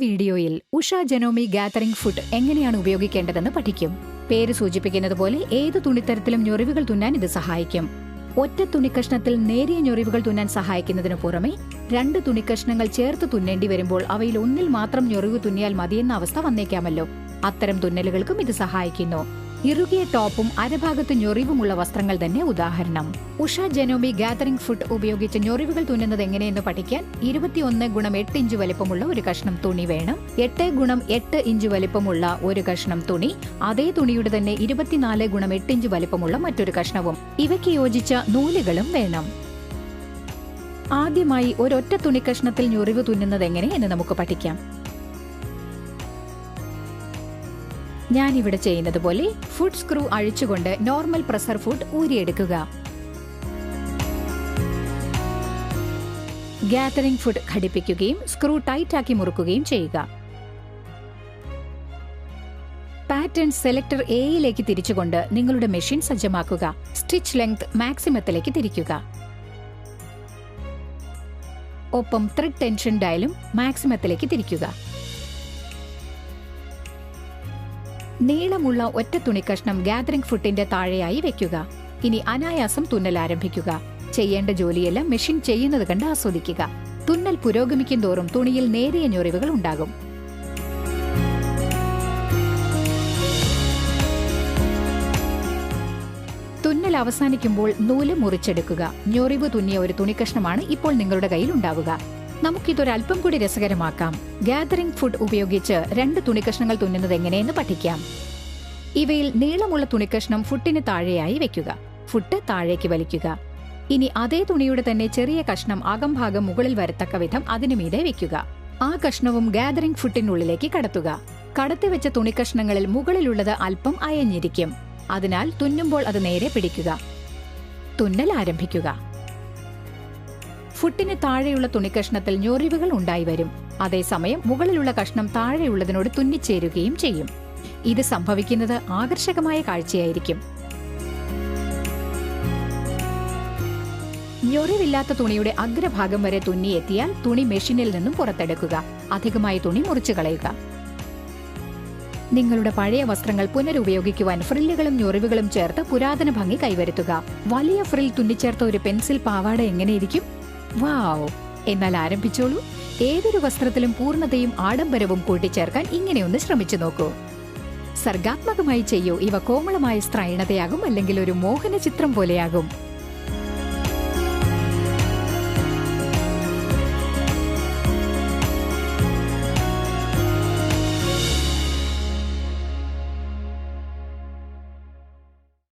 വീഡിയോയിൽ Usha ജെനോമി gathering food എങ്ങനെയാണ് ഉപയോഗിക്കേണ്ടതെന്ന് പഠിക്കും. പേര് സൂചിപ്പിക്കുന്നത് പോലെ ഏത് തുണിത്തരത്തിലും ഞൊറിവുകൾ തുന്നാൻ ഇത് സഹായിക്കും. ഒറ്റ തുണിക്കഷ്ണത്തിൽ നേരിയ ഞൊറിവുകൾ തുന്നാൻ സഹായിക്കുന്നതിനു പുറമെ 2 തുണിക്കഷ്ണങ്ങൾ ചേർത്ത് തുന്നേണ്ടി വരുമ്പോൾ അവയിൽ ഒന്നിൽ മാത്രം ഞൊറിവ് തുന്നിയാൽ മതിയെന്ന അവസ്ഥ വന്നേക്കാമല്ലോ. അത്തരം തുന്നലുകൾക്കും ഇത് സഹായിക്കുന്നു. ഇറുകിയ ടോപ്പും അരഭാഗത്ത് ഞൊറിവുമുള്ള വസ്ത്രങ്ങൾ തന്നെ ഉദാഹരണം. ഉഷ ജെനോമി ഗാദറിംഗ് ഫുഡ് ഉപയോഗിച്ച് ഞൊറിവുകൾ തുന്നുന്നത് എങ്ങനെയെന്ന് പഠിക്കാൻ 21x8 ഇഞ്ച് വലിപ്പമുള്ള ഒരു കഷ്ണം തുണി വേണം. 8x8 ഇഞ്ച് വലിപ്പമുള്ള ഒരു കഷ്ണം തുണി, അതേ തുണിയുടെ തന്നെ 24x8 ഇഞ്ച് വലിപ്പമുള്ള മറ്റൊരു കഷ്ണവും, ഇവയ്ക്ക് യോജിച്ച നൂലുകളും വേണം. ആദ്യമായി ഒരൊറ്റ തുണിക്കഷ്ണത്തിൽ ഞൊറിവ് തുന്നുന്നത് എങ്ങനെ എന്ന് നമുക്ക് പഠിക്കാം. ഞാനിവിടെ ചെയ്യുന്നത് പോലെ ഫുഡ് സ്ക്രൂ അഴിച്ചുകൊണ്ട് നോർമൽ പ്രസർ ഫുഡ് ഊരിയെടുക്കുക. ഗാദറിംഗ് ഫുഡ് ഘടിപ്പിക്കുകയും സ്ക്രൂ ടൈറ്റാക്കി മുറുക്കുകയും ചെയ്യുക. പാറ്റേൺ സെലക്ടർ എയിലേക്ക് തിരിച്ചുകൊണ്ട് നിങ്ങളുടെ മെഷീൻ സജ്ജമാക്കുക. സ്റ്റിച്ച് ലെങ്ത് മാക്സിമത്തിലേക്ക് തിരിക്കുക. ഒപ്പം ത്രെഡ് ടെൻഷൻ ഡയലും മാക്സിമത്തിലേക്ക് തിരിക്കുക. നീളമുള്ള ഒറ്റ തുണിക്കഷ്ണം ഗാദറിംഗ് ഫുഡിന്റെ താഴെയായി വെക്കുക. ഇനി അനായാസം തുന്നൽ ആരംഭിക്കുക. ചെയ്യേണ്ട ജോലിയെല്ലാം മെഷീൻ ചെയ്യുന്നത് കണ്ട് ആസ്വദിക്കുക. തുന്നൽ പുരോഗമിക്കും തോറും തുണിയിൽ നേരിയ ഞൊറിവുകൾ ഉണ്ടാകും. തുന്നൽ അവസാനിക്കുമ്പോൾ നൂല് മുറിച്ചെടുക്കുക. ഞൊറിവ് തുന്നിയ ഒരു തുണിക്കഷ്ണമാണ് ഇപ്പോൾ നിങ്ങളുടെ കയ്യിൽ ഉണ്ടാവുക. നമുക്കിതൊരൽപ്പം കൂടി രസകരമാക്കാം. ഗാദറിംഗ് ഫുഡ് ഉപയോഗിച്ച് 2 തുണിക്കഷ്ണങ്ങൾ തുന്നുന്നത് എങ്ങനെയെന്ന് പഠിക്കാം. ഇവയിൽ നീളമുള്ള തുണിക്കഷ്ണം ഫുട്ടിന് താഴെയായി വെക്കുക. ഫുട്ട് താഴേക്ക് വലിക്കുക. ഇനി അതേ തുണിയുടെ തന്നെ ചെറിയ കഷ്ണം അകംഭാഗം മുകളിൽ വരത്തക്ക വിധം അതിനു മീതെ വെക്കുക. ആ കഷ്ണവും ഗാദറിംഗ് ഫുട്ടിനുള്ളിലേക്ക് കടത്തുക. കടത്തിവെച്ച തുണിക്കഷ്ണങ്ങളിൽ മുകളിലുള്ളത് അല്പം അയഞ്ഞിരിക്കും. അതിനാൽ തുന്നുമ്പോൾ അത് നേരെ പിടിക്കുക. തുന്നൽ ആരംഭിക്കുക. ഫുട്ടിന് താഴെയുള്ള തുണിക്കഷ്ണത്തിൽ ഞൊറിവുകൾ ഉണ്ടായി വരും. അതേസമയം മുകളിലുള്ള കഷ്ണം താഴെയുള്ളതിനോട് തുന്നിച്ചേരുകയും ചെയ്യും. ഇത് സംഭവിക്കുന്നത് ആകർഷകമായ കാഴ്ചയായിരിക്കും. ഞൊറിവില്ലാത്ത തുണിയുടെ അഗ്രഭാഗം വരെ തുന്നിയെത്തിയാൽ തുണി മെഷീനിൽ നിന്നും പുറത്തെടുക്കുക. അധികമായി തുണി മുറിച്ചു കളയുക. നിങ്ങളുടെ പഴയ വസ്ത്രങ്ങൾ പുനരുപയോഗിക്കുവാൻ ഫ്രില്ലുകളും ഞൊറിവുകളും ചേർത്ത് പുരാതന ഭംഗി കൈവരുത്തുക. വലിയ ഫ്രിൽ തുന്നിച്ചേർത്ത ഒരു പെൻസിൽ പാവാട എങ്ങനെയിരിക്കും? വാവ്! എന്നാൽ ആരംഭിച്ചോളൂ. ഏതൊരു വസ്ത്രത്തിലും പൂർണ്ണതയും ആഡംബരവും കൂട്ടിച്ചേർക്കാൻ ഇങ്ങനെയൊന്ന് ശ്രമിച്ചു നോക്കൂ. സർഗാത്മകമായി ചെയ്യൂ. ഇവ കോമളമായ സ്ത്രൈണതയാകും, അല്ലെങ്കിൽ ഒരു മോഹന ചിത്രം പോലെയാകും.